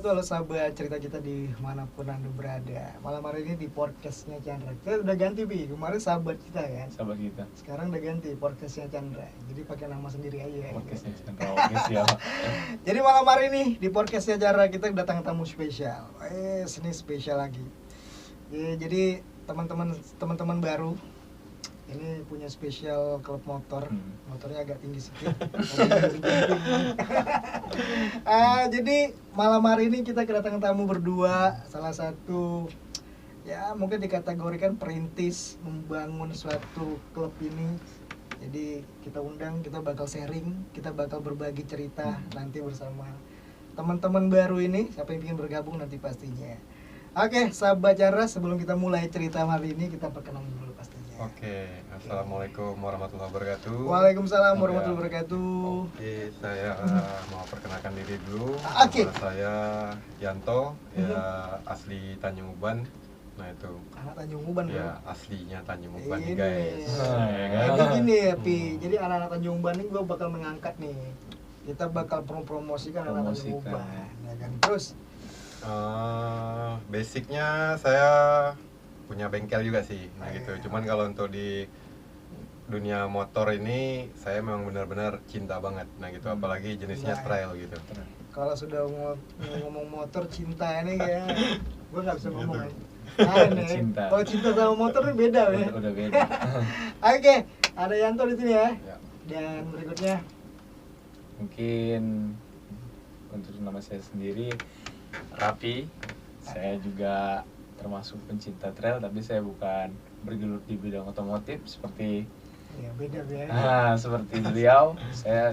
wabarakatuh. Halo sahabat cerita kita di manapun Anda berada. Malam hari ini di podcastnya Chandra. Kita udah ganti Bi, kemarin sahabat kita kan. Sahabat kita. Sekarang udah ganti podcastnya Chandra. Jadi pakai nama sendiri aja. Podcastnya Chandra. Oke siap. Jadi malam hari ini di podcastnya Chandra kita kedatangan tamu spesial. Ini spesial lagi. Jadi teman-teman baru ini punya spesial klub motor. Motornya agak tinggi sedikit. Jadi malam hari ini kita kedatangan tamu berdua. Salah satu ya mungkin dikategorikan perintis membangun suatu klub ini. Jadi kita undang, kita bakal sharing, kita bakal berbagi cerita nanti bersama teman-teman baru ini. Siapa yang ingin bergabung nanti pastinya. Oke, sahabat Chandra, sebelum kita mulai cerita hari ini kita perkenalan dulu pastinya. Oke, assalamualaikum warahmatullahi wabarakatuh. Waalaikumsalam warahmatullahi wabarakatuh. Oke, saya mau perkenalkan diri dulu. Oke. Nama saya Yanto, ya asli Tanjung Uban. Nah itu. Anak Tanjung Uban bro. Ya aslinya Tanjung Uban nih Ini. guys. Jadi gini ya Pi, jadi anak-anak Tanjung Uban ini gue bakal mengangkat nih. Kita bakal promosikan anak Tanjung Uban, ya kan. Terus basicnya saya punya bengkel juga sih, nah gitu. Cuman kalau untuk di dunia motor ini saya memang benar-benar cinta banget, nah gitu. Apalagi jenisnya trail gitu. kalau sudah ngomong motor cinta ini kayak gue nggak bisa ngomong. Cinta. Kalau cinta sama motor ini beda ya. Udah beda. Oke, ada Yanto di sini ya. Ya. Dan berikutnya Mungkin untuk nama saya sendiri Rapi. Saya juga termasuk pencinta trail, tapi saya bukan bergelut di bidang otomotif seperti ya beda ya. seperti beliau. Saya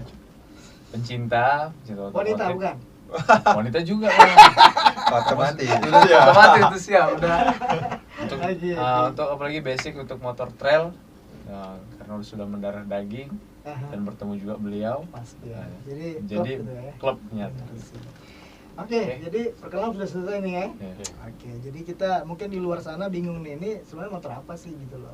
pencinta otomotif. Wanita bukan? Wanita juga. Otomatis. Otomatis itu siap udah. Untuk Oke. untuk apalagi basic untuk motor trail, karena sudah mendarah daging dan bertemu juga beliau. Pasti ya. Nah, Jadi jadi klub gitu ya. klubnya. Oke, jadi perkenalan sudah selesai nih ya. Ya. Oke, jadi kita mungkin di luar sana bingung nih, ini sebenarnya motor apa sih gitu loh.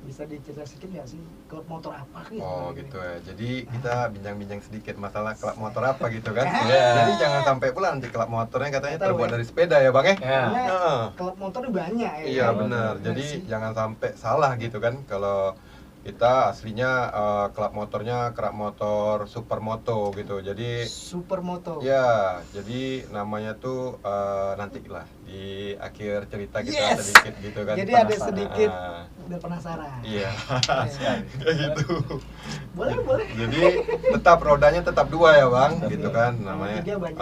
Bisa diceritain sedikit nggak sih klub motor apa sih? Oh sebenarnya gitu ini? ya. Jadi kita bincang-bincang sedikit masalah klub motor apa gitu kan. Iya. Jadi jangan sampai pula nanti klub motornya katanya Nggak tahu terbuat ya. dari sepeda ya bang ya. Ya. Karena Heeh. klub motor tuh banyak ya. Iya kan? benar. Jadi sih. jangan sampai salah gitu kan. Kalau kita aslinya klub motornya klub motor Supermoto gitu. Jadi Supermoto. ya, jadi namanya tuh nanti lah di akhir cerita kita Yes! sedikit gitu kan. Jadi ada Penasaran. sedikit Ah, udah penasaran. iya. Iya. Kayak gitu. Boleh. Jadi tetap rodanya tetap dua ya bang, Tetap gitu dua. kan Kalau namanya. tiga banyak.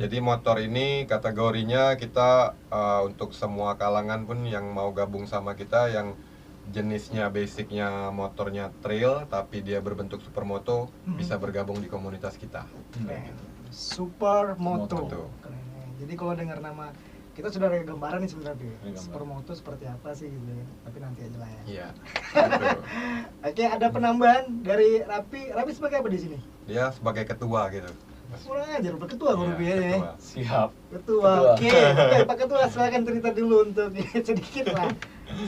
Jadi motor ini kategorinya kita untuk semua kalangan pun yang mau gabung sama kita, yang jenisnya basicnya motornya trail tapi dia berbentuk supermoto, bisa bergabung di komunitas kita. Keren. Supermoto. Moto. Keren. Jadi kalau dengar nama kita sudah ada gambaran nih sebenarnya. Ada gambaran. Supermoto seperti apa sih gitu ya. Tapi nanti aja lah ya. Iya. Gitu. Oke, ada penambahan dari Rapi. Rapi sebagai apa di sini? Dia sebagai ketua gitu. Kurang ajar, Pak Ketua Iya, Rupiah ya. ketua. Siap. Ketua. Oke, Pak Ketua silakan cerita dulu untuk sedikit lah.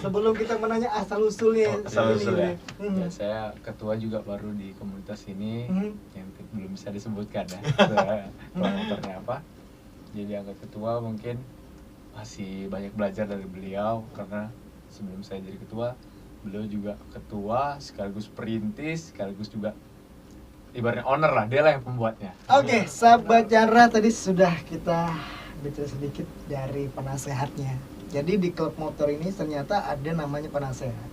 Sebelum kita menanya asal usulnya. Asal-usul ya. Hmm. Ya, saya ketua juga baru di komunitas ini, yang belum bisa disebutkan ya. Kalau motornya apa. Jadi angkat ketua mungkin masih banyak belajar dari beliau, karena sebelum saya jadi ketua, beliau juga ketua sekaligus perintis sekaligus juga ibaratnya owner lah, dia lah yang pembuatnya. Oke, sahabat Chandra, tadi sudah kita bicara sedikit dari penasehatnya. Jadi di klub motor ini ternyata ada namanya penasehat.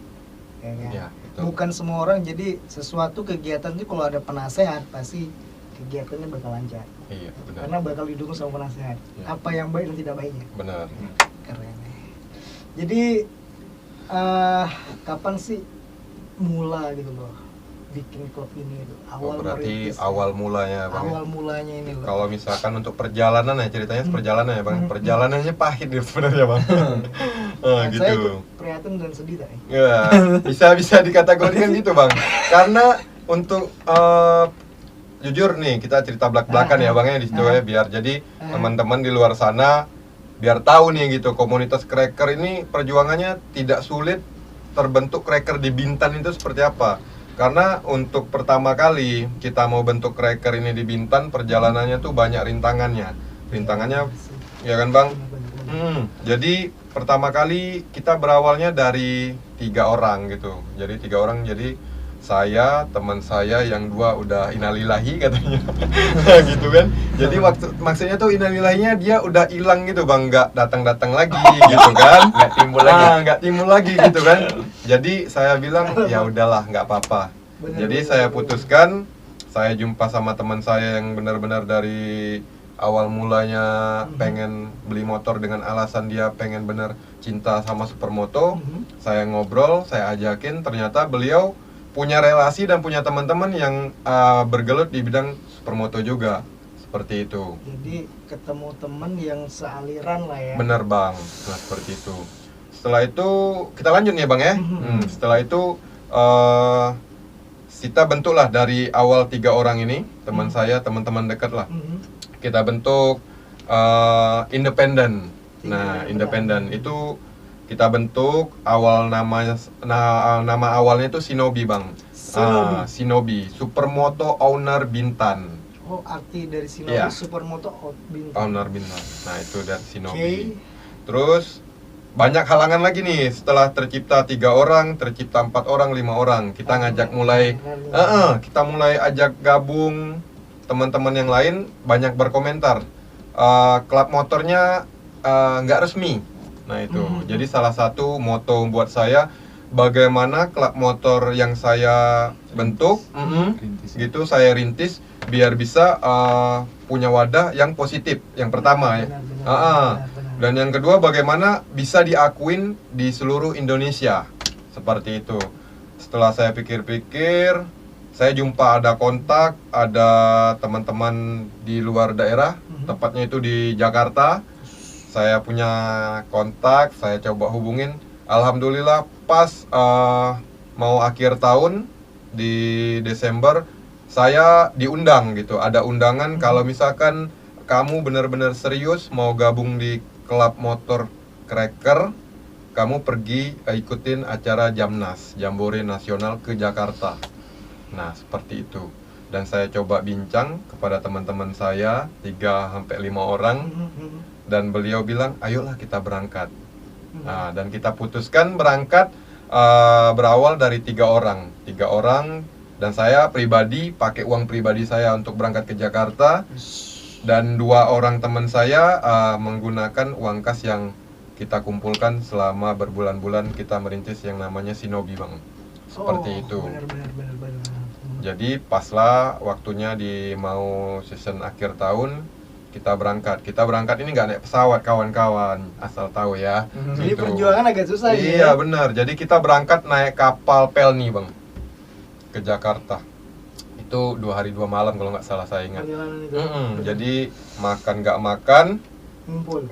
Ya kan? Iya, betul. Bukan semua orang, jadi sesuatu kegiatan itu kalau ada penasehat pasti kegiatannya bakal lancar. Iya, benar. Karena bakal didukung sama penasehat. Ya. Apa yang baik dan tidak baiknya. Benar. Keren. Jadi kapan sih mula gitu loh bikin klub ini itu? Oh, berarti merintis, awal mulanya bang. awal mulanya ini loh. Kalau misalkan untuk perjalanan ya ceritanya perjalanan ya bang. Perjalanannya pahit ya sebenarnya bang. Saya Gitu. prihatin dan sedih tadi. Ya, bisa dikategorikan gitu bang. Karena untuk jujur nih kita cerita belak-belakan ya bang ya di situ ya, biar jadi teman-teman di luar sana biar tahu nih gitu, komunitas cracker ini perjuangannya tidak sulit. Terbentuk cracker di Bintan itu seperti apa? Karena untuk pertama kali kita mau bentuk cracker ini di Bintan, perjalanannya tuh banyak rintangannya. rintangannya, ya kan Bang? Jadi pertama kali kita berawalnya dari 3 orang gitu. Jadi 3 orang, jadi saya, teman saya yang 2 udah innalillahi katanya. Gitu kan. Jadi maksudnya tuh innalillahinya dia udah hilang gitu Bang, nggak datang-datang lagi gitu kan. Nggak timbul lagi. Nggak timbul lagi gitu kan. Jadi saya bilang ya udahlah nggak apa-apa. Jadi saya putuskan, saya jumpa sama teman saya yang benar-benar dari awal mulanya pengen beli motor dengan alasan dia pengen bener cinta sama supermoto. Saya ngobrol, saya ajakin, ternyata beliau punya relasi dan punya teman-teman yang bergelut di bidang supermoto juga, seperti itu. Jadi ketemu teman yang sealiran lah ya. Bener Bang, nah seperti itu. Setelah itu kita lanjut nih Bang ya. Setelah itu kita bentuklah dari awal 3 orang ini, teman saya, teman-teman dekat lah. Kita bentuk independen. Nah, independen itu kita bentuk awal nama awalnya itu Shinobi Bang. Shinobi, Supermoto Owner Bintan. Oh, arti dari Shinobi Supermoto Bintan. Owner Bintan. Nah, itu dari Shinobi. Terus banyak halangan lagi nih, setelah tercipta 3 orang, tercipta 4 orang, 5 orang. Kita ngajak mulai kita mulai ajak gabung teman-teman yang lain, banyak berkomentar. Klub motornya nggak resmi. Nah itu, jadi salah satu moto buat saya, bagaimana klub motor yang saya bentuk, gitu saya rintis biar bisa punya wadah yang positif. Yang pertama ya. Dan yang kedua, bagaimana bisa diakuin di seluruh Indonesia, seperti itu. Setelah saya pikir-pikir, saya jumpa ada kontak, ada teman-teman di luar daerah, tepatnya itu di Jakarta. Saya punya kontak, saya coba hubungin. Alhamdulillah pas mau akhir tahun di Desember, saya diundang gitu. Ada undangan kalau misalkan kamu benar-benar serius mau gabung di klub motor Cracker, kamu pergi ikutin acara Jamnas, Jambore Nasional ke Jakarta. Nah, seperti itu. Dan saya coba bincang kepada teman-teman saya, 3-5 orang. Dan beliau bilang, ayolah kita berangkat. Nah, dan kita putuskan berangkat berawal dari 3 orang. 3 orang, dan saya pribadi pakai uang pribadi saya untuk berangkat ke Jakarta. Dan 2 orang teman saya menggunakan uang kas yang kita kumpulkan selama berbulan-bulan kita merintis yang namanya Shinobi Bang. Seperti itu. Benar. Jadi paslah waktunya di mau season akhir tahun, kita berangkat. Kita berangkat ini nggak naik pesawat kawan-kawan, asal tahu ya. Jadi gitu. perjuangan agak susah ya. Iya benar. Jadi kita berangkat naik kapal Pelni Bang ke Jakarta. Itu 2 hari 2 malam kalau nggak salah saya ingat. Perjalanan itu. Jadi makan nggak makan,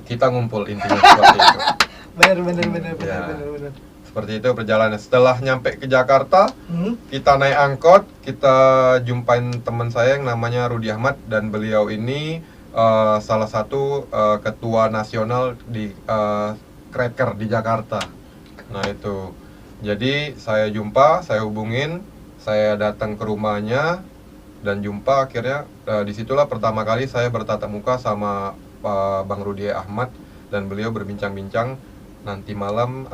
kita ngumpul intinya seperti itu. Benar. Seperti itu perjalanan. Setelah nyampe ke Jakarta, kita naik angkot, kita jumpain teman saya yang namanya Rudi Ahmad, dan beliau ini salah satu ketua nasional di Cracker di Jakarta. Nah itu. Jadi saya jumpa, saya hubungin, saya datang ke rumahnya dan jumpa. Akhirnya disitulah pertama kali saya bertatap muka sama Bang Rudi Ahmad, dan beliau berbincang-bincang. Nanti malam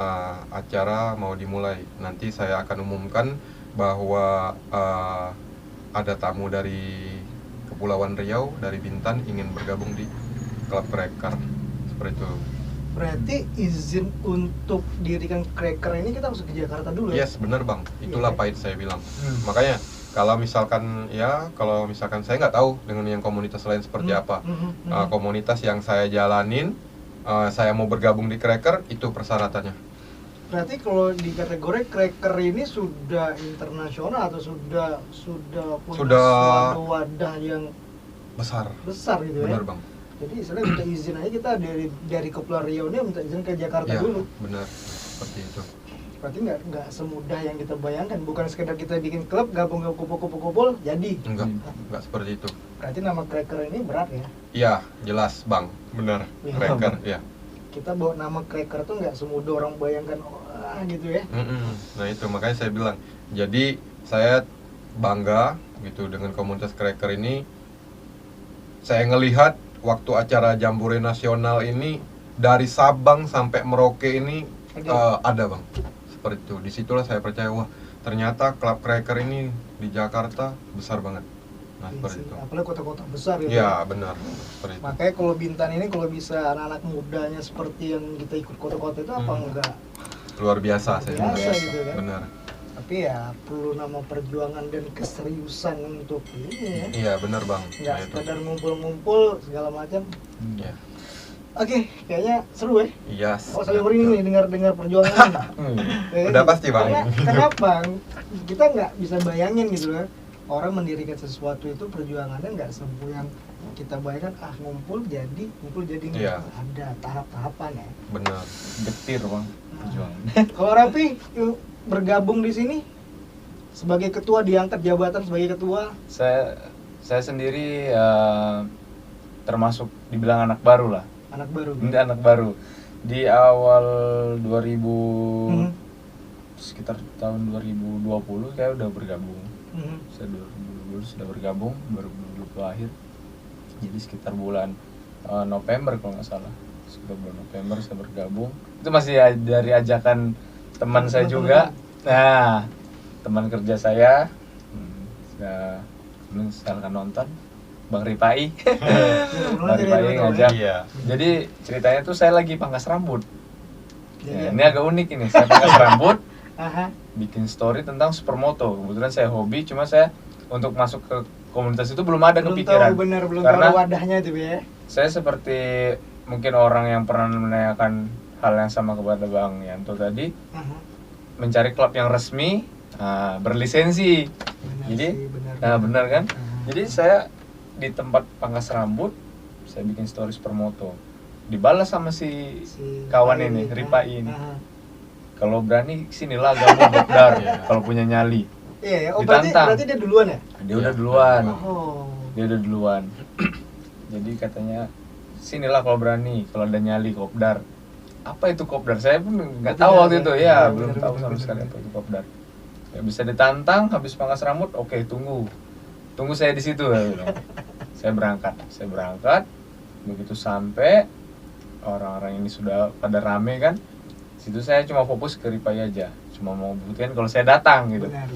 acara mau dimulai. Nanti saya akan umumkan bahwa ada tamu dari Kepulauan Riau, dari Bintan, ingin bergabung di klub Cracker. Seperti itu. Berarti izin untuk dirikan Cracker ini kita harus ke Jakarta dulu ya? Yes, bener Bang. Itulah pahit saya bilang. Makanya kalau misalkan saya nggak tahu dengan yang komunitas lain seperti apa. Komunitas yang saya jalanin, saya mau bergabung di Cracker, itu persyaratannya. Berarti kalau di kategori Cracker ini sudah internasional atau sudah punya suatu wadah yang besar gitu ya? Benar Bang. Jadi istilahnya minta izin aja kita dari Kepulauan Riau ini minta izin ke Jakarta dulu. Benar, seperti itu. Berarti nggak semudah yang kita bayangkan. Bukan sekedar kita bikin klub, gabung ke kumpul-kumpul jadi. Enggak seperti itu. Berarti nama Cracker ini berat ya? Iya, jelas Bang, benar. Cracker, ya. Kita bawa nama Cracker tuh nggak semudah orang bayangkan, gitu ya. Nah itu makanya saya bilang. Jadi saya bangga gitu dengan komunitas Cracker ini. Saya ngelihat waktu acara Jambore Nasional ini dari Sabang sampai Merauke ini ada bang, seperti itu. Disitulah saya percaya, wah ternyata Club Cracker ini di Jakarta besar banget. Nah seperti itu. Apalagi kota-kota besar ya. Iya benar, seperti itu. Makanya kalau Bintan ini kalau bisa anak-anak mudanya seperti yang kita ikut kota-kota itu apa enggak Luar biasa saya biasa bilang. gitu kan. Benar. Tapi ya perlu nama perjuangan dan keseriusan untuk ini ya. Iya benar bang. Nggak Nah, itu. sekedar ngumpul-ngumpul segala macam. Iya. Oke, kayaknya seru ya. Iya. Oh, saya merinding nih dengar perjuangan ini. Ya kan? Udah pasti, Bang. Karena Bang, kita nggak bisa bayangin gitu kan. Orang mendirikan sesuatu itu perjuangannya nggak semudah yang kita bayangkan, ngumpul jadi Iya. ada tahap-tahapan ya. Benar. Getir bang perjuangan. Kalau Raffi yuk, bergabung di sini sebagai ketua, diangkat jabatan sebagai ketua. Saya sendiri termasuk dibilang anak baru lah. Anak baru. Ini anak baru. Di awal 2000 sekitar tahun 2020 saya udah bergabung. Saya 2020 sudah bergabung, 2020 akhir. Jadi sekitar bulan November kalau nggak salah. Sekitar bulan November saya bergabung. Itu masih dari ajakan teman saya juga. Nah, teman kerja saya saya misalkan nonton Bang Ripai. Bang Ripai ngajak. Iya. Jadi ceritanya tuh saya lagi pangkas rambut. Jadi, Ya, ini agak unik ini. Saya pangkas rambut, aha. bikin story tentang supermoto. Kebetulan saya hobi, cuma saya untuk masuk ke komunitas itu belum ada Belum kepikiran. tahu benar, belum Karena tahu wadahnya itu ya. saya seperti mungkin orang yang pernah menanyakan hal yang sama kepada Bang Yanto tadi, Aha. mencari klub yang resmi, berlisensi. Benar Jadi, sih, benar. nah benar kan? Aha. Jadi saya di tempat pangkas rambut, saya bikin story supermoto. Dibalas sama si kawan ini, Ripai ini. Aha. Kalau berani sinilah gabung Kopdar kalau punya nyali. Iya, ya. Oh, Ditantang. berarti dia duluan ya? Dia udah duluan. Oh. Dia udah duluan. Jadi katanya sinilah kalau berani, kalau ada nyali Kopdar. Apa itu Kopdar? Saya pun nggak tahu waktu itu ya, belum tahu sama sekali apa itu Kopdar. Ya bisa ditantang habis pangkas rambut, oke, tunggu saya di situ. Saya berangkat. Begitu sampai orang-orang ini sudah pada rame kan, situ saya cuma fokus ke Ripai aja, cuma mau buktikan kalau saya datang gitu. Benar.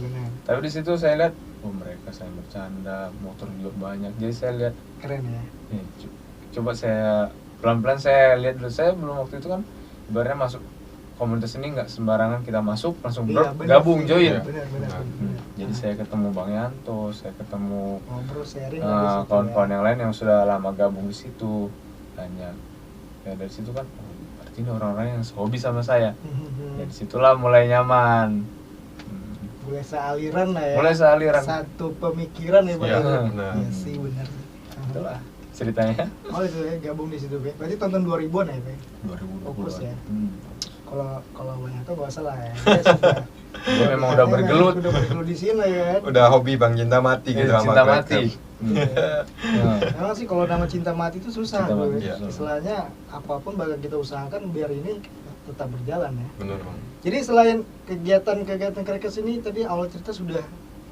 Tapi di situ saya lihat, oh mereka saya bercanda, motor juga banyak. Jadi saya lihat, Keren ya. nih, coba saya pelan-pelan saya lihat dulu. Saya belum waktu itu kan, ibaratnya masuk komunitas ini nggak sembarangan kita masuk langsung Iya, benar gabung sih. join. Iya, benar. Jadi saya ketemu Bang Yanto, saya ketemu Ngobrol sharing lah di situ kawan-kawan ya. yang lain yang sudah lama gabung di situ. Banyak. Ya dari situ kan, oh, berarti ini orang-orang yang hobi sama saya. Ya disitulah mulai nyaman. Mulai sealiran lah ya. Mulai sealiran. Satu pemikiran ya Pak. Iya, ya. benar. Iya sih benar. Itulah ceritanya. Oh itu ya gabung di situ Pak. Berarti tonton 2000-an ya Pak. 2020. Fokus ya. Hmm. Kalau banyak tuh nggak salah ya. Dia sudah- Dia memang udah bergelut. Udah bergelut di sini lah ya kan. Udah hobi bang, cinta mati gitu sama Cinta Cracker. mati. Nah, Memang sih kalau nama cinta mati itu susah Cinta bro. mati, iya. Istilahnya apapun bakal kita usahakan biar ini tetap berjalan ya. Bener bang. Jadi selain kegiatan Crackers ini tadi awal cerita sudah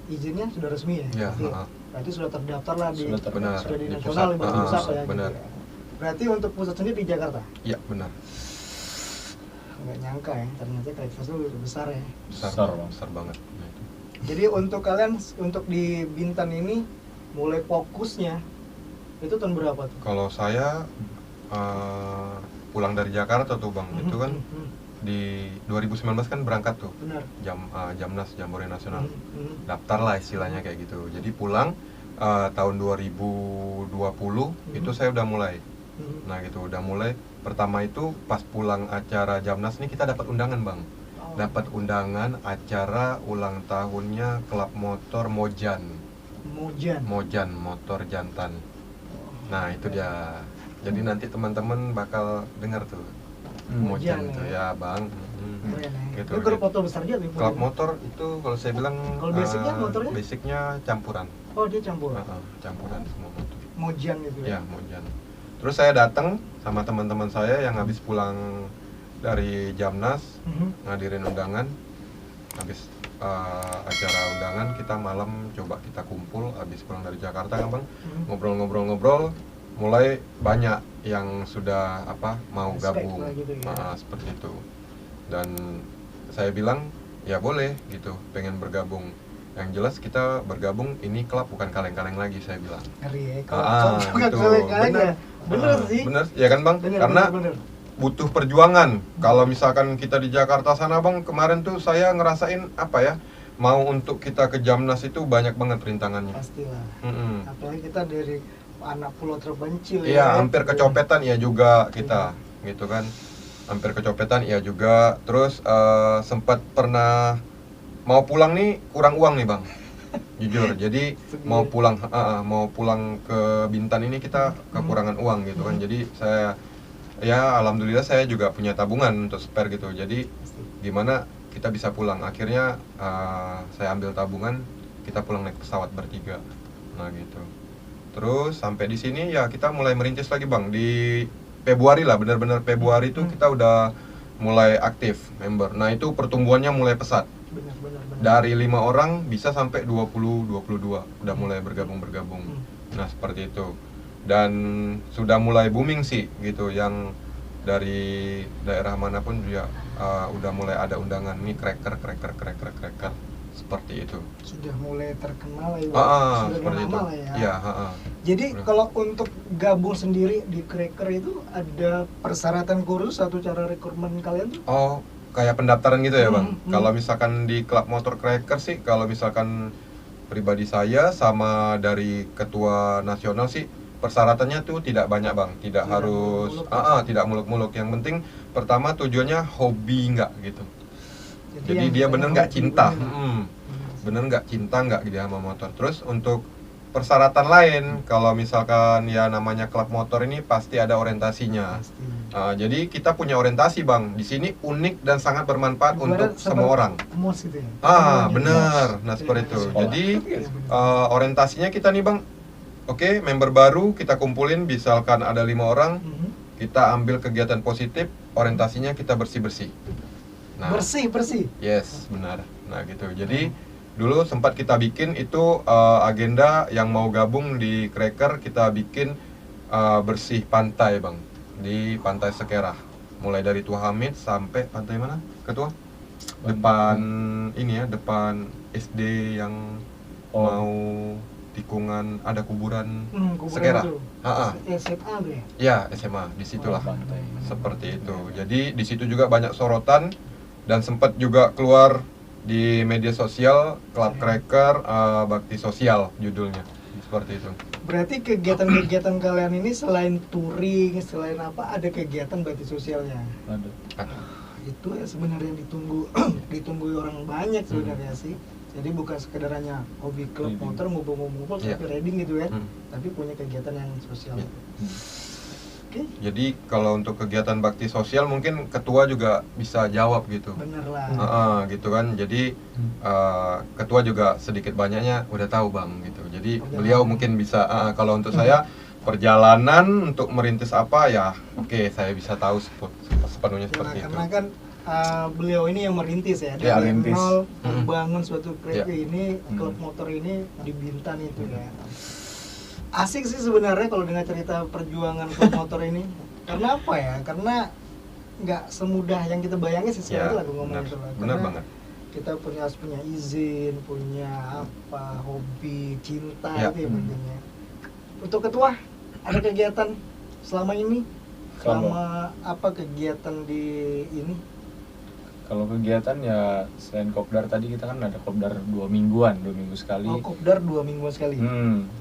izinnya sudah resmi ya? Iya, Berarti, ha-ha. berarti sudah terdaftar lah di Sudah terdaftar. Benar. sudah di Di nasional pusat. di Ha-ha, pusat ya. benar. Gitu ya. Berarti untuk pusat sendiri di Jakarta. Iya benar. Nggak nyangka ya ternyata Crackers itu besar ya. Besar, Besar, Bang. Bang. Besar banget. Nah, itu. Jadi untuk kalian untuk di Bintan ini mulai fokusnya itu tahun berapa tuh? Kalau saya pulang dari Jakarta tuh bang, itu kan di 2019 kan berangkat tuh Benar. Jamnas Jambore Nasional. Mhm. Daftar lah istilahnya kayak gitu. Jadi pulang tahun 2020 itu saya udah mulai. Mhm. Nah gitu udah mulai. Pertama itu pas pulang acara Jamnas ini kita dapat undangan bang. Oh. Dapat undangan acara ulang tahunnya klub motor Mojan. Mojan. Motor Jantan. Nah itu dia. Jadi nanti teman-teman bakal dengar tuh Mojan Mojan itu ya. ya bang. Keren ya. Gitu, Itu grup gitu. motor besar juga tuh. Klub motor itu kalau saya bilang Kalau basicnya motornya? basicnya campuran. Oh dia campur. Campuran semua motor. Mojan gitu Ya ya. Mojan. Terus saya datang sama teman-teman saya yang habis pulang dari Jamnas Mhm. ngadirin undangan. Habis acara undangan kita malam coba kita kumpul habis pulang dari Jakarta kan bang, Mhm. ngobrol-ngobrol-ngobrol. mulai banyak yang sudah mau Respect gabung. lah gitu ya. Seperti itu. Dan saya bilang ya boleh gitu, pengen bergabung. Yang jelas kita bergabung ini klub bukan kaleng-kaleng lagi, saya bilang. Ngeri ya, kalau bukan gitu. kaleng-kaleng ya. Bener sih. Bener, ya kan Bang? Bener, Karena bener. butuh perjuangan. Kalau misalkan kita di Jakarta sana Bang, kemarin tuh saya ngerasain mau untuk kita ke Jamnas itu banyak banget rintangannya. Pastilah. Mm-mm. Apalagi kita dari anak pulau terpencil Iya, ya. hampir kecopetan ya juga kita, gitu kan. Hampir kecopetan ya juga. Terus sempat pernah mau pulang nih kurang uang nih Bang. Jujur. Jadi mau pulang ke Bintan ini kita kekurangan uang gitu kan. Jadi alhamdulillah saya juga punya tabungan untuk spare gitu. Jadi gimana kita bisa pulang. Akhirnya saya ambil tabungan, kita pulang naik pesawat bertiga. Nah gitu. Terus sampai di sini ya kita mulai merintis lagi Bang. Di Februari lah, benar-benar Februari itu kita udah mulai aktif member. Nah itu pertumbuhannya mulai pesat. Benar. Dari 5 orang bisa sampai 20-22 udah mulai bergabung. Nah seperti itu. Dan sudah mulai booming sih gitu, yang dari daerah manapun juga udah mulai ada undangan nih, cracker seperti itu. Sudah mulai terkenal ya. Sudah Seperti itu. lama lah ya. Iya, Jadi Udah. kalau untuk gabung sendiri di Cracker itu ada persyaratan khusus atau cara rekrutmen kalian tuh? Oh, kayak pendaftaran gitu ya Bang. Hmm. Kalau misalkan di klub motor Cracker sih, kalau misalkan pribadi saya sama dari ketua nasional sih, persyaratannya tuh tidak banyak Bang. Tidak harus muluk-muluk. tidak muluk-muluk. Yang penting pertama tujuannya hobi nggak gitu. Jadi yang dia katanya bener nggak hobi cinta, bener. bener nggak cinta nggak dia sama motor. Terus untuk persyaratan lain, kalau misalkan ya namanya klub motor ini pasti ada orientasinya. Pasti. Jadi kita punya orientasi Bang. Di sini unik dan sangat bermanfaat Ibarat untuk semua orang. Mos gitu ya. Benar. Nah seperti itu. Sekolah. Jadi orientasinya kita nih Bang. Oke, member baru kita kumpulin, misalkan ada 5 orang, kita ambil kegiatan positif, orientasinya kita bersih-bersih. Nah, bersih. yes, benar. Nah gitu. Jadi dulu sempat kita bikin itu agenda yang mau gabung di Cracker, kita bikin bersih pantai Bang, di Pantai Sekerah. Mulai dari Tua Hamid sampai pantai mana? Ketua? Depan ini ya, depan SD yang mau tikungan, ada kuburan Sekerah. SMA tuh ya. Ya, SMA di situlah. Pantai. Seperti itu. Jadi di situ juga banyak sorotan dan sempat juga keluar di media sosial Klub Cracker Bakti Sosial judulnya. Seperti itu. Berarti kegiatan-kegiatan kalian ini selain touring, selain apa, ada kegiatan bakti sosialnya. Aduh. Itu ya sebenarnya yang ditunggu orang banyak sebenarnya sih. Jadi bukan sekedar hanya hobi klub Riding. motor ngumpul-ngumpul Iya. tapi riding gitu ya. Hmm. Tapi punya kegiatan yang sosial. Iya. Oke, Jadi kalau untuk kegiatan bakti sosial mungkin ketua juga bisa jawab gitu. bener lah. Gitu kan. Jadi ketua juga sedikit banyaknya udah tahu Bang gitu. Jadi beliau mungkin bisa kalau untuk saya perjalanan untuk merintis apa ya, oke, saya bisa tahu sepenuhnya seperti itu. Karena kan beliau ini yang merintis ya, Ya, dari rintis. nol membangun suatu kereta Ya. ini, klub motor ini di Bintan itu ya. Asik sih sebenarnya kalau dengar cerita perjuangan klub motor ini. Karena apa ya? Karena nggak semudah yang kita bayangin sih Ya, sebenarnya, aku ngomong benar. itu lah. Benar Karena banget. kita harus punya izin, punya apa, hobi, cinta Ya. itu yang pentingnya. Untuk ketua, ada kegiatan selama ini? Selama apa kegiatan di ini? Kalau kegiatan ya selain kopdar tadi kita kan ada kopdar 2 mingguan, 2 minggu sekali. Oh, kopdar 2 minggu sekali.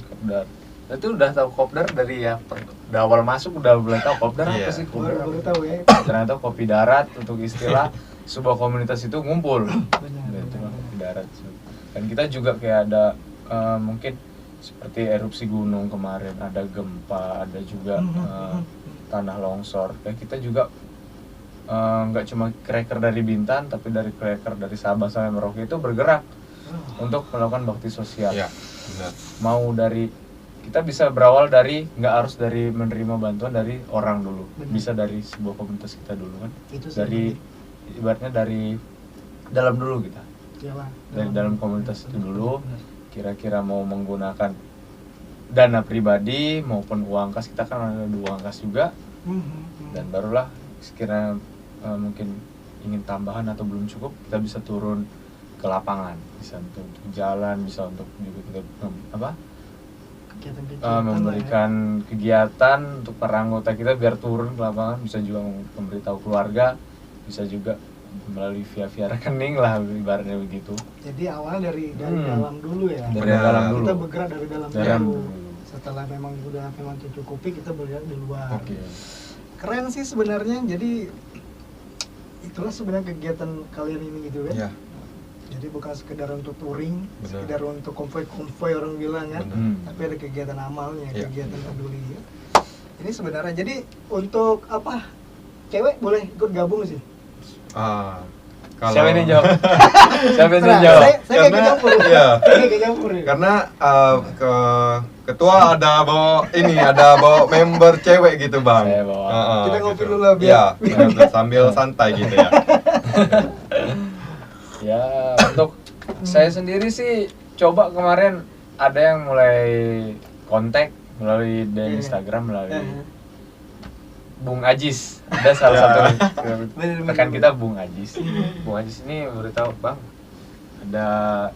Kopdar. Itu udah tahu kopdar dari udah awal masuk udah mulai tahu kopdar Iya. apa sih kopdar. Baru tahu ya. Ternyata kopi darat untuk istilah sebuah komunitas itu ngumpul. Benar. Itu mah kopi darat. Dan kita juga kayak ada mungkin seperti erupsi gunung kemarin, ada gempa, ada juga tanah longsor. Kayak kita juga nggak cuma Cracker dari Bintan, tapi dari Cracker dari Sabah sampai Merauke itu bergerak untuk melakukan bakti sosial. Iya, benar. Mau dari kita bisa berawal dari nggak harus dari menerima bantuan dari orang dulu, Benar. bisa dari sebuah komunitas kita dulu kan. Itu sih Dari ibaratnya dari dalam dulu kita, Iyalah. dari dalam komunitas itu dulu. Benar. Kira-kira mau menggunakan dana pribadi maupun uang kas, kita kan ada 2 uang kas juga. Dan barulah sekiranya mungkin ingin tambahan atau belum cukup, kita bisa turun ke lapangan, bisa untuk jalan, bisa untuk juga kita memberikan kegiatan untuk para anggota kita biar turun ke lapangan, bisa juga memberitahu keluarga, bisa juga melalui via rekening lah ibaratnya begitu. Jadi awalnya dari dalam dulu ya. Dari dalam dulu. Kita bergerak dari dalam dulu. Setelah memang tercukupi, kita bergerak di luar. Oke. Keren sih sebenarnya. Jadi itulah sebenarnya kegiatan kalian ini gitu kan. Iya. Jadi bukan sekedar untuk touring, Benar. sekedar untuk konvoy orang bilang kan, tapi ada kegiatan amalnya, Ya. kegiatan peduli. Ya. Ini sebenarnya, jadi untuk apa? Cewek boleh ikut gabung sih? Siapa ini jawab? Siapa ini jawab? Saya kayak kecampur. Iya. Saya kecampur. Karena ketua ada bawa member cewek gitu bang. Saya bawa. Kita ngopi gitu. dulu lah, biar- Iya, sambil santai gitu ya. Ya, untuk saya sendiri sih coba kemarin ada yang mulai kontak melalui dari Instagram melalui Bung Ajis. Ada salah satu rekan kita Bung Ajis. Bung Ajis ini beritahu, "Bang, ada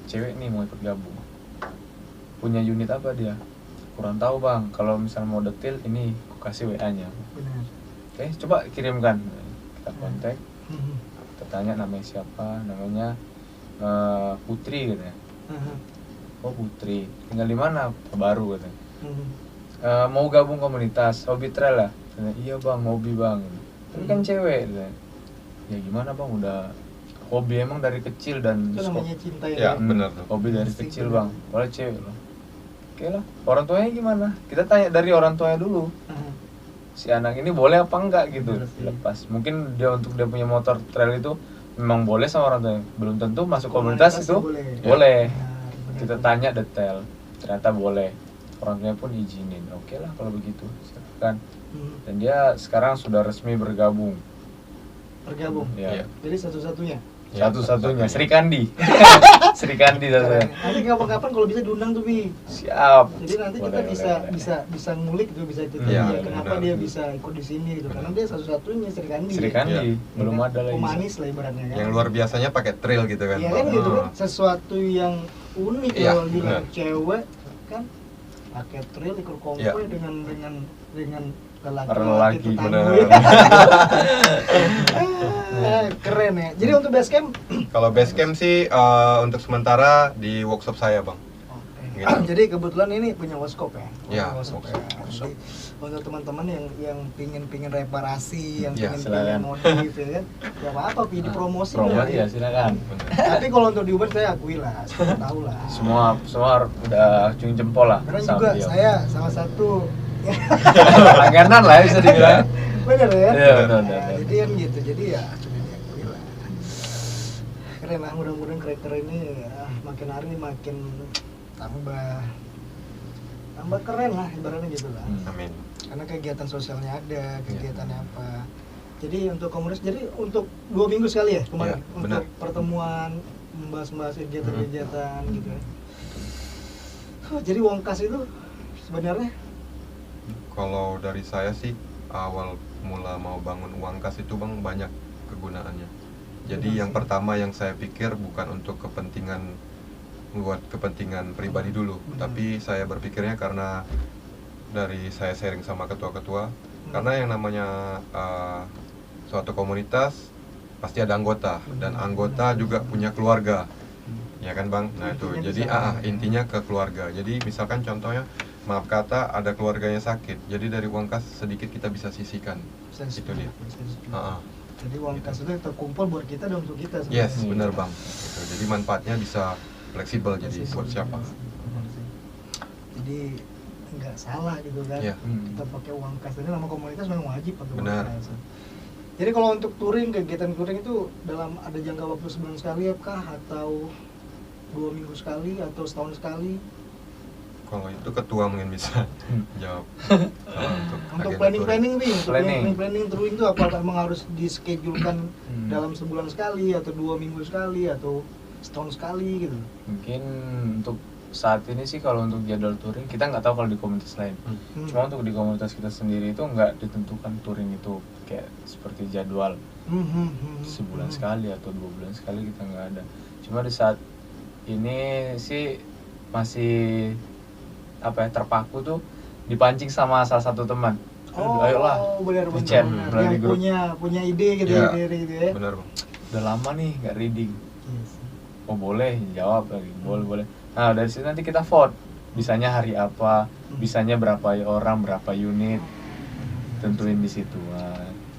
cewek nih mau ikut gabung. Punya unit apa dia? Kurang tahu, Bang. Kalau misalnya mau detail ini aku kasih WA-nya." Benar. Oke, coba kirimkan. Kita kontak. Kita tanya namanya siapa, namanya Putri katanya. Oh Putri, tinggal di mana? Baru katanya. Mau gabung komunitas hobi trail lah. Katanya, iya bang, hobi bang. Tapi kan cewek katanya. Ya gimana bang, udah hobi emang dari kecil dan Itu namanya cinta Ya benar tuh. hobi dari Insting kecil bener. bang. Kalau cewek loh. Oke lah, orang tuanya gimana? Kita tanya dari orang tuanya dulu. Si anak ini boleh apa enggak gitu Bener sih. lepas. Mungkin dia untuk dia punya motor trail itu memang boleh sama orang tuanya. Belum tentu masuk komunitas itu boleh. Benar. Kita tanya detail, ternyata boleh. Orang tuanya pun izinin. Oke lah kalau begitu, silakan. Dan dia sekarang sudah resmi bergabung. Bergabung. Ya. Iya. Jadi satu-satunya. Satu-satunya Sri Kandi. Sri Kandi satunya. Nanti kapan-kapan kalau bisa diundang tuh Bi. Siap. Jadi nanti kita Boleh, bisa boleh. bisa ngulik tuh, bisa cerita Iya, dia kenapa benar. dia bisa ikut di sini gitu. Karena dia satu-satunya Sri Kandi. Sri Kandi Iya. belum ada lagi. Pemanis lah ibaratnya kan. Yang luar biasanya pakai trail gitu kan. Iya Bang. kan gitu kan, sesuatu yang unik Iya, kalau bilang benar. cewek kan pakai trail ikut konvoy Iya. dengan Lelaki, tetangga. benar. Keren ya. Jadi untuk base camp Kalau base camp sih untuk sementara di workshop saya bang. Gitu. Jadi kebetulan ini punya workshop ya. Iya, Workshop ya. workshop. Jadi untuk teman-teman yang pingin reparasi, yang Iya, silakan. modif ya kan. Ya apa Pi dipromosi Promo lah ya silakan. Tapi kalau untuk di Uber saya akui lah, saya tahu lah. Semua udah acung jempol lah. Karena sama juga dia. saya salah satu langganan lah bisa dibilang. bener ya. Iya, benar, Nah, benar. jadi kan gitu. Jadi ya cuma diakui lah. Keren lah, mudah-mudahan karakter ini ya, makin hari makin tambah keren lah ibaratnya gitu lah. Amin. Karena kegiatan sosialnya ada, kegiatannya apa. Jadi untuk komunitas, jadi untuk 2 minggu sekali ya kemarin Iya, untuk benar. pertemuan membahas kegiatan-kegiatan gitu ya. Jadi uang kas itu sebenarnya Kalau dari saya sih awal mula mau bangun uang kas itu bang banyak kegunaannya. Jadi yang pertama yang saya pikir bukan untuk kepentingan buat kepentingan pribadi dulu, tapi saya berpikirnya karena dari saya sharing sama ketua-ketua, karena yang namanya suatu komunitas pasti ada anggota dan anggota juga punya keluarga, ya kan bang. Nah itu Intinya jadi bisa- intinya ke keluarga. Jadi misalkan contohnya maaf kata ada keluarganya sakit, jadi dari uang kas sedikit kita bisa sisihkan. bisa Itu dia. bisa. Jadi uang kas itu terkumpul buat kita dan untuk kita Yes, sebenarnya. benar bang. Gitu. Jadi manfaatnya bisa fleksibel jadi buat siapa. Benar sih. Jadi nggak salah gitu kan. Iya. Kita pakai uang kas, ini nama komunitas memang wajib pakai uang Benar. kas. Jadi kalau untuk touring, kegiatan touring itu dalam ada jangka waktu sebulan sekali kah, atau 2 minggu sekali, atau setahun sekali? Kalau itu ketua mungkin bisa jawab. Kalau Untuk agenda planning nih, untuk Planning. planning touring itu apa memang harus dischedulekan Hmm. dalam sebulan sekali, atau 2 minggu sekali, atau setahun sekali gitu? Mungkin untuk saat ini sih kalau untuk jadwal touring kita nggak tahu kalau di komunitas lain. Cuma untuk di komunitas kita sendiri itu nggak ditentukan touring itu kayak seperti jadwal sebulan sekali atau 2 bulan sekali, kita nggak ada. Cuma di saat ini sih masih terpaku tuh dipancing sama salah satu teman. Ayolah, benar di chat, yang di grup. punya ide gitu Iya. ide gitu ya. Benar, Bang. Udah lama nih nggak reading. Yes. Oh boleh, jawab lagi, boleh. Nah dari situ nanti kita vote, bisanya hari apa, bisanya berapa orang, berapa unit, tentuin di situ.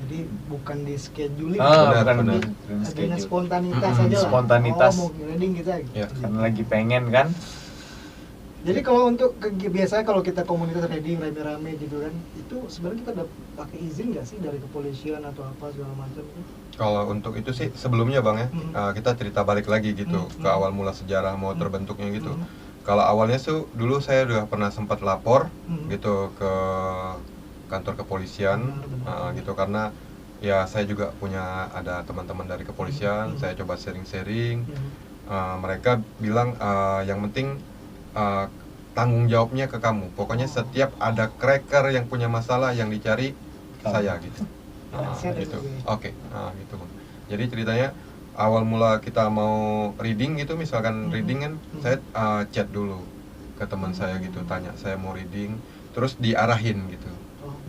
Jadi bukan di scheduling, Benar, bukan benar. dengan schedule. spontanitas aja lah. Spontanitas. Oh, mau reading kita. Ya. Karena lagi pengen kan. Jadi kalau untuk biasanya kalau kita komunitas reading rame-rame gitu kan, itu sebenarnya kita udah pakai izin nggak sih dari kepolisian atau apa segala macam itu? Kalau untuk itu sih sebelumnya Bang ya, kita cerita balik lagi gitu ke awal mula sejarah mau terbentuknya gitu. Kalau awalnya tuh dulu saya udah pernah sempat lapor gitu ke kantor kepolisian gitu, karena ya saya juga punya ada teman-teman dari kepolisian, saya coba sharing-sharing. Mereka bilang yang penting tanggung jawabnya ke kamu. Pokoknya setiap ada cracker yang punya masalah yang dicari saya gitu. Gitu. Oke. Gitu Bang. Jadi ceritanya awal mula kita mau reading gitu, misalkan reading kan saya chat dulu ke teman saya gitu, tanya saya mau reading, terus diarahin gitu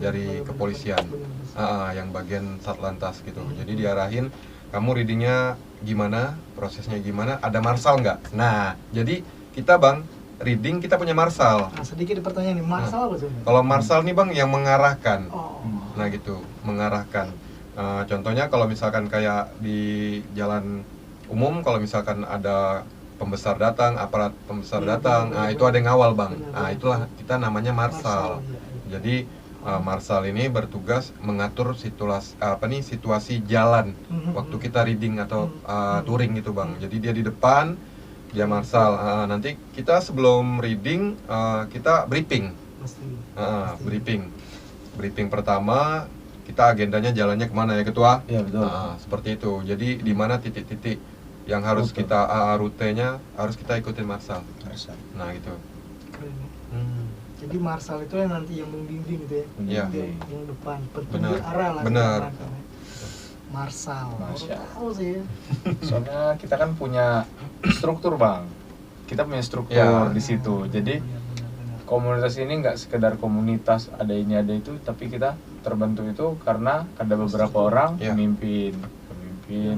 dari kepolisian, yang bagian Satlantas gitu. Jadi diarahin, kamu readingnya gimana, prosesnya gimana, ada marsal nggak? Nah, jadi kita Bang reading kita punya marsal. Nah, sedikit pertanyaan nih, marsal apa sebenarnya? Kalau marsal nih Bang yang mengarahkan. Oh. Nah gitu, mengarahkan. Contohnya kalau misalkan kayak di jalan umum, kalau misalkan ada pembesar datang, aparat pembesar datang, itu ada yang ngawal Bang. Itulah kita namanya marsal. Jadi marsal ini bertugas mengatur situasi jalan waktu kita reading atau touring gitu Bang. Jadi dia di depan, dia marsal. Nanti kita sebelum reading kita briefing. Briefing pertama, kita agendanya jalannya kemana ya Ketua? Iya betul. Seperti itu. Jadi di mana titik-titik yang harus kita rutenya harus kita ikutin marsal. Nah gitu. Keren ya. Jadi marsal itu yang nanti yang membimbing gitu ya. Iya. Yang depan, petunjuk Benar. arah lah. Benar. Marsal. Masya. Tahu sih. Soalnya kita kan punya struktur Bang. Kita punya struktur Ya. di situ. Jadi Benar. komunitas ini nggak sekedar komunitas ada ini ada itu, tapi kita terbentuk itu karena ada beberapa orang Ya. pemimpin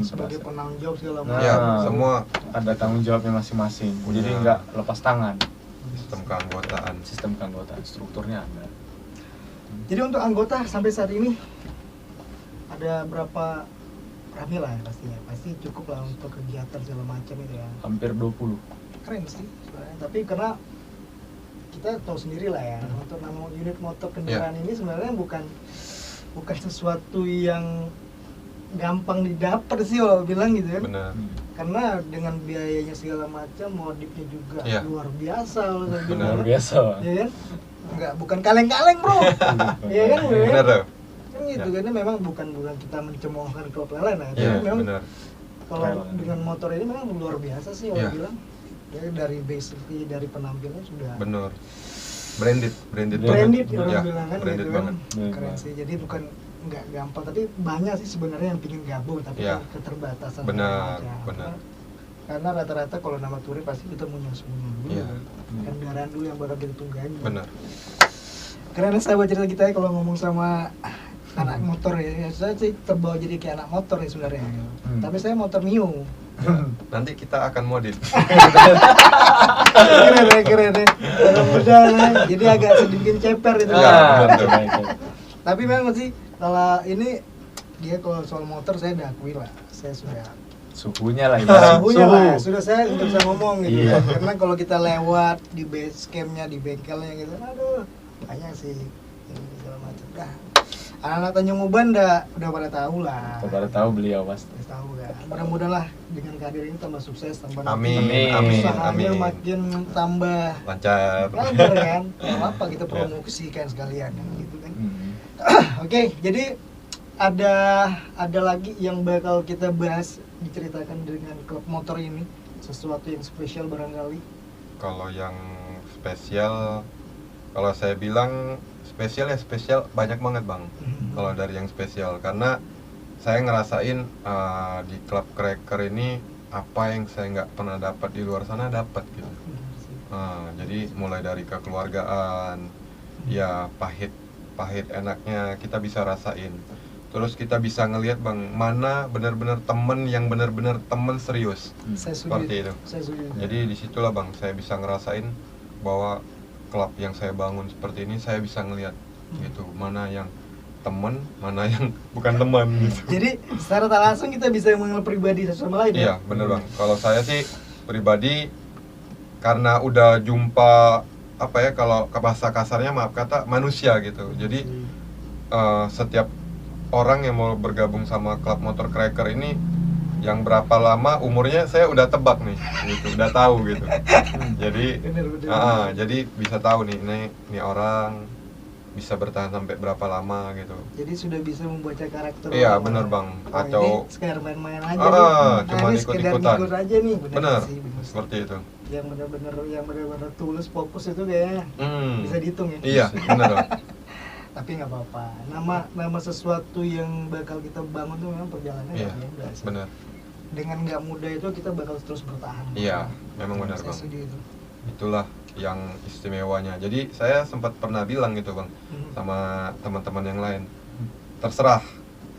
Sebagai merasa- penanggung jawab segala Nah, macam. Ya, semua ada tanggung jawabnya masing-masing. Punya- Jadi nggak lepas tangan. sistem keanggotaan. Sistem keanggotaan strukturnya ada. Jadi untuk anggota sampai saat ini ada berapa rame lah ya pastinya. Pasti cukup lah untuk kegiatan segala macam itu ya. Hampir 20. Keren sih sebenarnya. Tapi karena kita tahu sendiri lah ya, untuk nama unit motor kendaraan ini sebenarnya bukan sesuatu yang gampang didapat sih kalau bilang gitu kan. Benar. Karena dengan biayanya segala macam, modifnya juga Iya. luar biasa loh saya Benar. bilang. Luar biasa. Ya kan? Bukan kaleng-kaleng, Bro. Iya kan? Benar tuh. Kan gitu, karena memang bukan kita mencemoohkan klub lain lah. Iya, Tapi memang benar. kalau dengan motor ini memang luar biasa sih orang Iya. bilang. Ya dari basically dari penampilannya sudah Benar. Branded branded orang Ya, bilang kan branded gitu kan. banget. Keren sih. Jadi bukan nggak gampang, tapi banyak sih sebenarnya yang pingin gabung, tapi Iya. kan keterbatasan Benar, aja. benar. Karena rata-rata kalau nama touring pasti kita punya semuanya dulu Iya. kan. Kendaraan dulu yang bakal kita tunggangi. Benar. Karena sahabat cerita kita ya, kalau ngomong sama anak motor ya, saya sih terbawa jadi kayak anak motor ya sebenarnya. Tapi saya motor Mio. Nanti kita akan modif. Keren ya. Mudah-mudahan. Jadi agak sedikit ceper itu. Iya, benar tuh. Tapi memang sih kalau ini dia kalau soal motor saya udah akui lah. Saya sudah Suhunya lah ibarat. suhunya lah, sudah saya nggak bisa ngomong gitu. Iya. Karena kalau kita lewat di base campnya, di bengkelnya gitu, aduh banyak sih ini segala macam. Dah, anak-anak Tanjung Uban udah pada tahu lah. Pada tahu beliau pasti. Udah tahu kan. Mudah-mudahan lah dengan kehadiran ini tambah sukses, tambah Amin, amin, usahanya amin. makin tambah Lancar. lancar kan. Nggak apa kita promosikan sekalian gitu kan. Oke, jadi ada lagi yang bakal kita bahas, diceritakan dengan klub motor ini, sesuatu yang spesial barangkali Kalau yang spesial, kalau saya bilang spesial ya spesial banyak banget bang. Kalau dari yang spesial, karena saya ngerasain di klub Cracker ini apa yang saya nggak pernah dapat di luar sana dapat gitu. Jadi mulai dari kekeluargaan, ya pahit enaknya kita bisa rasain. Terus kita bisa ngelihat bang, mana benar-benar temen yang benar-benar temen serius. Seperti itu. Jadi disitulah bang, saya bisa ngerasain bahwa klub yang saya bangun seperti ini, saya bisa ngelihat gitu, mana yang temen, mana yang bukan teman gitu. Jadi secara tak langsung kita bisa mengenal pribadi satu sama lain. Iya bener bang. Kalau saya sih pribadi, karena udah jumpa apa ya, kalau bahasa kasarnya maaf kata manusia gitu. Jadi setiap orang yang mau bergabung sama klub motor Cracker ini, yang berapa lama umurnya saya udah tebak nih, gitu, udah tahu gitu. Jadi, jadi bisa tahu nih, ini orang bisa bertahan sampai berapa lama gitu. Jadi sudah bisa membaca karakter. Iya benar bang. Atau ini sekedar main-main aja nih. Cuma ikut-ikutan. Ikut aja nih. Benar. Sih, seperti itu. Yang benar-benar tulus fokus itu kayaknya bisa dihitung ya. Iya benar bang. Tapi nggak apa-apa. Nama sesuatu yang bakal kita bangun tuh memang perjalanannya Iya, mudah sih. benar. Dengan nggak mudah itu kita bakal terus bertahan. Iya, memang benar Saya bang. setuju itu. Itulah yang istimewanya. Jadi saya sempat pernah bilang gitu bang, sama teman-teman yang lain, terserah.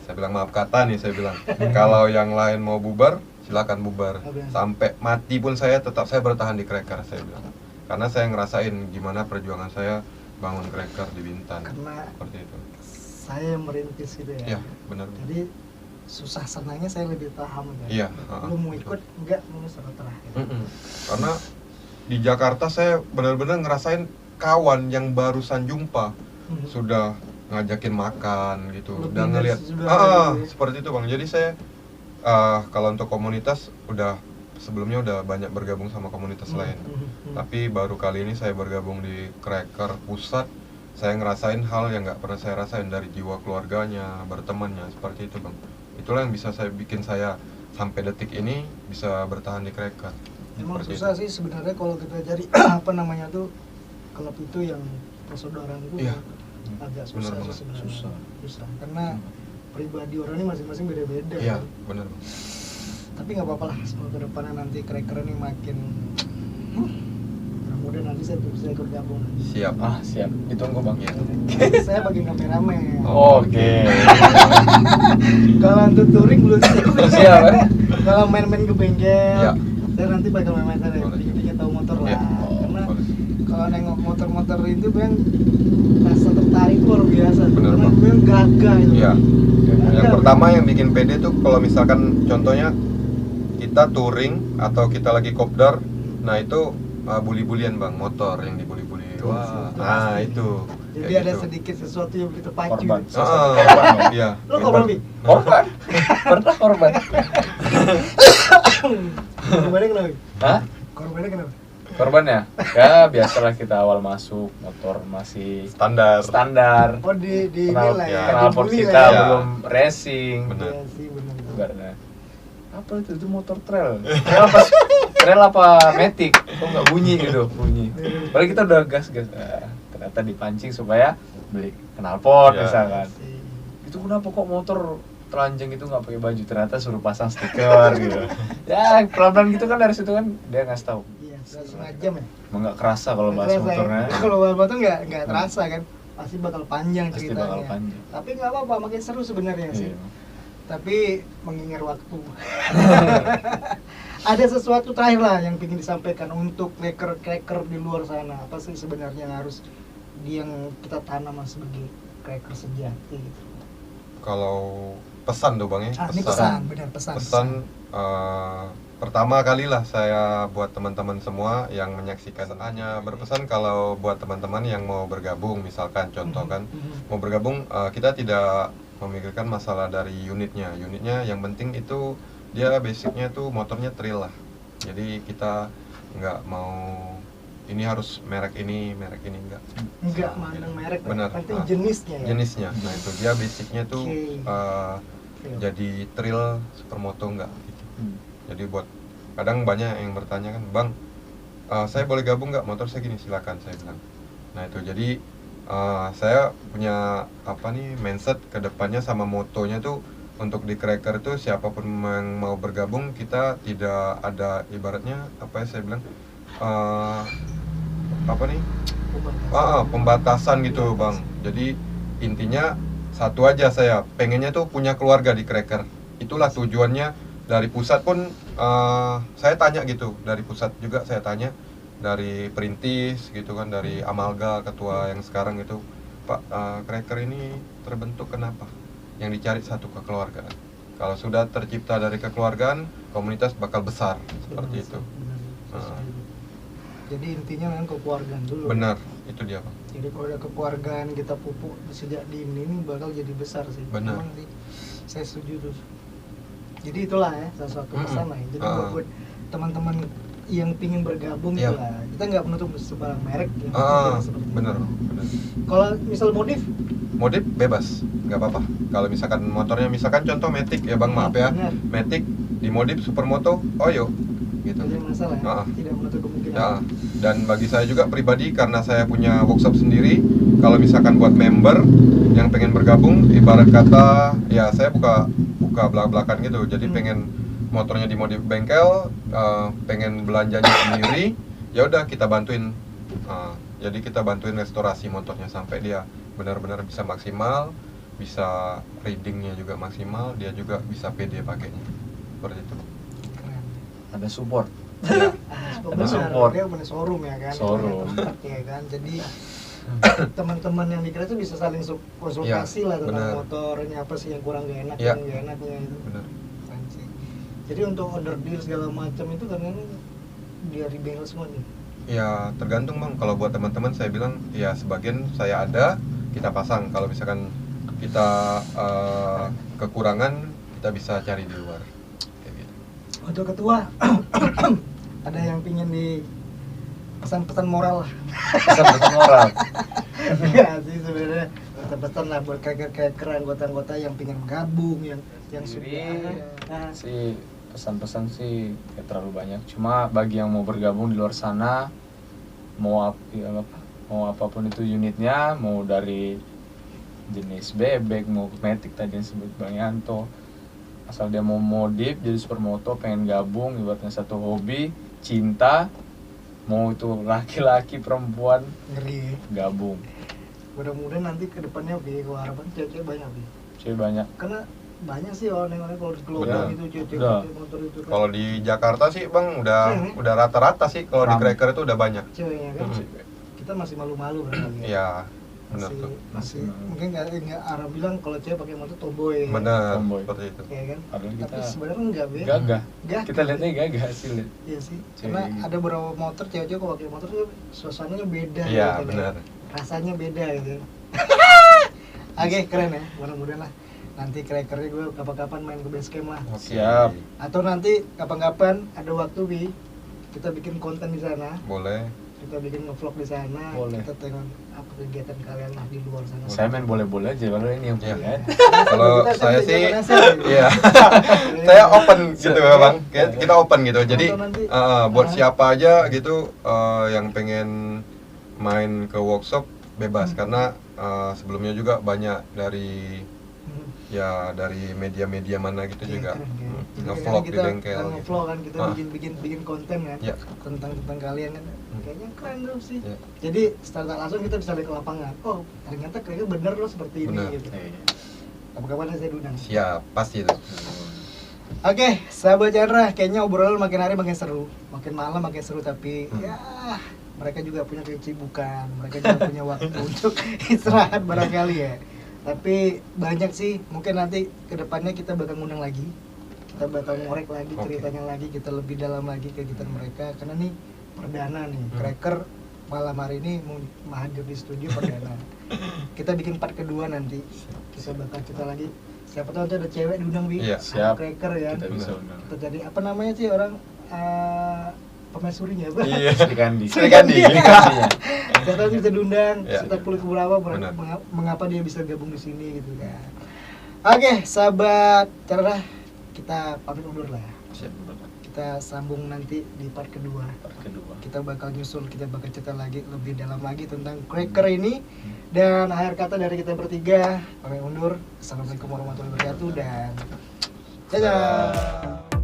Saya bilang maaf kata nih, saya bilang kalau yang lain mau bubar, silakan bubar. Sampai mati pun saya bertahan di Cracker, saya bilang. Karena saya ngerasain gimana perjuangan saya bangun Cracker di Bintan. Karena seperti itu. Saya merintis gitu ya. Iya, benar. Jadi susah senangnya saya lebih paham kan. Iya. Lu mau ikut enggak mau terserah. Gitu. Karena di Jakarta saya benar-benar ngerasain kawan yang barusan jumpa sudah ngajakin makan gitu, udah ngelihat seperti itu bang. Jadi saya kalau untuk komunitas sebelumnya udah banyak bergabung sama komunitas lain, tapi baru kali ini saya bergabung di Cracker pusat. Saya ngerasain hal yang nggak pernah saya rasain, dari jiwa keluarganya, bertemannya, seperti itu bang. Itulah yang bisa bikin saya sampai detik ini bisa bertahan di Cracker. Emang Seperti susah itu. sih sebenarnya kalau kita cari tuh klub itu yang persaudaraan itu Iya. agak susah Benar, sih sebenarnya. susah. Karena pribadi orang ini masing-masing beda-beda. Iya, kan. benar bang. Tapi nggak apa-apa lah, semoga kedepannya nanti Cracker ini makin mudah, nanti saya bisa ikut gabung. Siap. Siap, ditunggu bang ya. Nanti saya bagi kameramen. Oke. Kalau untuk touring belum Siap ya. Kalau main-main ke bengkel, Iya. saya nanti bakal main-main sana, Boleh. dikit-dikit tahu motor lah. Iya. Karena Boleh. kalau nengok motor-motor itu bang, rasa tertarik itu luar biasa. Bener, Karena Bang. gue gagah itu. Iya. Gagah, Yang Bang. pertama yang bikin pede tuh kalau misalkan contohnya kita touring atau kita lagi kopdar, nah itu bully-bulian bang, motor yang dibully-bully. Wah, nah itu. Jadi Kayak ada gitu. sedikit sesuatu yang begitu pacu. Korban. Iya. Lo korban Bi? Korban. Pernah korban. Korbannya kenapa? Bi? Hah? Korbannya kenapa? Korban ya? Ya biasalah kita awal masuk motor masih standar. Oh di Kenal, inilah ya. knalpot dibully kita lah ya. belum racing. Benar. Iya sih benar. Karena apa itu motor trail? Trail apa matic? Kok nggak bunyi gitu? Bunyi. Padahal kita udah gas. Ternyata dipancing supaya beli knalpot Ya. misalkan. Itu kenapa kok motor telanjang itu nggak pakai baju? Ternyata suruh pasang stiker gitu. Ya pelan-pelan gitu kan, dari situ kan dia ngasih tahu. Iya, setengah jam ya. Emang nggak kerasa kalau Nggak bahas kerasa ya. motornya. Kalau bahas motor nggak terasa kan. Pasti bakal panjang Pasti ceritanya. bakal panjang. Tapi nggak apa-apa, makin seru sebenarnya sih. Iya. Tapi mengingat waktu. Ada sesuatu terakhir lah yang ingin disampaikan untuk cracker di luar sana. Apa sih sebenarnya yang harus yang kita tanam sebagai cracker sejati gitu. Kalau pesan tuh bang ya. Ini pesan, benar pesan. Pesan pertama kali lah saya buat teman-teman semua yang menyaksikan, hanya berpesan kalau buat teman-teman yang mau bergabung, misalkan contoh kan mau bergabung, kita tidak memikirkan masalah dari unitnya yang penting itu dia basicnya tuh motornya trail lah. Jadi kita nggak mau ini harus merek ini enggak mandang merek, benar. penting jenisnya ya. Jenisnya, nah itu dia basicnya tuh Oke. jadi trail supermoto enggak gitu. Jadi buat kadang banyak yang bertanya kan, bang saya boleh gabung nggak, motor saya gini, silakan, saya bilang. Nah itu jadi saya punya mindset kedepannya sama motonya tuh, untuk di Cracker tuh siapapun yang mau bergabung, kita tidak ada ibaratnya saya bilang pembatasan gitu bang. Jadi intinya satu aja, saya pengennya tuh punya keluarga di Cracker. Itulah tujuannya. Dari pusat pun saya tanya gitu, dari pusat juga saya tanya, dari Perintis gitu kan, dari Amalga ketua yang sekarang itu, Pak, Cracker ini terbentuk kenapa? Yang dicari satu kekeluargaan. Kalau sudah tercipta dari kekeluargaan, komunitas bakal besar seperti itu. Jadi intinya memang kekeluargaan dulu. Benar, itu dia Pak. Jadi kalau ada kekeluargaan kita pupuk sejak dini ini bakal jadi besar sih. Benar. Memang sih, saya setuju tuh. Jadi itulah ya salah satu pesan lah. Jadi buat teman-teman yang pingin bergabung Iya. lah, kita nggak menutup sebarang merek ya. Benar. Kalau misal Modif bebas, nggak apa-apa. Kalau misalkan motornya, misalkan contoh Matic ya bang, maaf ya, benar. Matic dimodif Supermoto, Oyo gitu. Tidak masalah ya, tidak menutup kemungkinan. Ya, dan bagi saya juga pribadi, karena saya punya workshop sendiri, kalau misalkan buat member yang pengen bergabung, ibarat kata ya saya buka belak-belakan gitu. Jadi pengen motornya dimodif bengkel, pengen belanjanya sendiri, ya udah kita bantuin. Jadi kita bantuin restorasi motornya sampai dia benar-benar bisa maksimal, bisa readingnya juga maksimal, dia juga bisa pede pakainya. Seperti itu. Keren. Ada support. Ya. Ada support. Dia punya showroom ya kan. Showroom. Ya kan. Jadi teman-teman yang dikira itu bisa saling konsultasi lah tentang benar. motor, ini apa sih yang kurang gak enak, Ya. yang gak enaknya itu. Benar. Keren sih. Jadi untuk order deal segala macam itu kan dia di bengkel semua nih. Ya tergantung bang, kalau buat teman-teman saya bilang ya sebagian saya ada, kita pasang. Kalau misalkan kita kekurangan, kita bisa cari di luar kayak gitu. Untuk ketua ada yang pingin di pesan-pesan moral lah. Pesan-pesan moral. Ya sih sebenarnya pesan-pesan lah buat kayak anggota-anggota yang pingin gabung, yang Sendiri sudah sih, pesan-pesan sih ya terlalu banyak. Cuma bagi yang mau bergabung di luar sana, mau apapun itu unitnya, mau dari jenis bebek, mau Matic tadi yang sebut Bang Yanto, asal dia mau modif jadi supermoto, pengen gabung, ibaratnya satu hobi, cinta, mau itu laki-laki perempuan, ngeri. gabung. Mudah-mudahan nanti ke depannya kalau harapan cewek banyak Cewek banyak. karena banyak sih orang-orang kalau di global Benar. gitu cewek Udah. motor itu kan Kalau di Jakarta sih bang udah rata-rata sih, kalau di Ram. Cracker itu udah banyak. ceweknya kan kita masih malu-malu berarti ya. Iya, benar masih, tuh. masih Masih. mungkin nggak Arab bilang kalau cewek pakai motor tomboy Benar, Tomboy. seperti itu. ya kan. Padahal kita Tapi sebenarnya enggak be. gagah. Gagah. Kita lihatnya gagah sih. Lihat. Iya sih. Cewek Karena gitu. ada beberapa motor cewek-cewek kalau pakai motor tuh suasananya beda. Iya, gitu, benar. kan. Rasanya beda gitu. Oke, keren ya. Mudah-mudahan lah nanti Crackernya gue kapan-kapan main ke base camp lah. Oke. Siap. Atau nanti kapan-kapan ada waktu Bi, kita bikin konten di sana. Boleh. Kita bikin nge-vlog di sana. Boleh. Kita tengok apa kegiatan kalian lah di luar sana. Saya main boleh-boleh aja, kalau ini yang Iya. punya. Kalau Kita saya bisa sih, Indonesia, gitu. iya. Saya open gitu ya bang. Kita open gitu. Jadi Atau nanti, buat siapa aja gitu yang pengen main ke workshop bebas, karena sebelumnya juga banyak dari dari media-media mana gitu juga nge-vlog di kita bengkel gitu. nge-vlog kan kita Ah. bikin konten kan Ya. tentang kalian kan kayaknya keren tuh sih. Ya. Jadi secara tak langsung kita bisa lihat ke lapangan, oh ternyata kayaknya bener loh seperti ini Benar. gitu. Iya. Kapan-kapan saya diundang. Siap, pasti itu. Oke, sahabat Chandra, kayaknya obrolan makin hari makin seru, makin malam makin seru, tapi ya mereka juga punya kesibukan, mereka juga punya waktu untuk istirahat barangkali ya. Tapi banyak sih, mungkin nanti kedepannya kita bakal ngundang lagi, kita bakal ngorek lagi Oke. ceritanya lagi, kita lebih dalam lagi kegiatan mereka, karena nih perdana nih, Cracker malam hari ini mau hadir di studio perdana. Kita bikin part kedua nanti, kita bakal cerita lagi. Siapa tahu nanti ada cewek diundang Bi, Iya. Siap. Cracker ya. Kita bisa Benar. undang. Kita jadi apa namanya sih orang pemaisurinya apa? Iya. Sri Kandi. Sri Kandi. Saya tahu bisa diundang, Ya. kita kulik keberapa, Benar. mengapa dia bisa gabung di sini gitu kan. Oke, sahabat Chandra, kita pamit undur lah. Siap. Kita kita sambung nanti di part kedua. Kita bakal nyusul, kita bakal cerita lagi lebih dalam lagi tentang Cracker ini. Dan akhir kata dari kita bertiga, kami undur. Assalamualaikum warahmatullahi wabarakatuh dan dadah.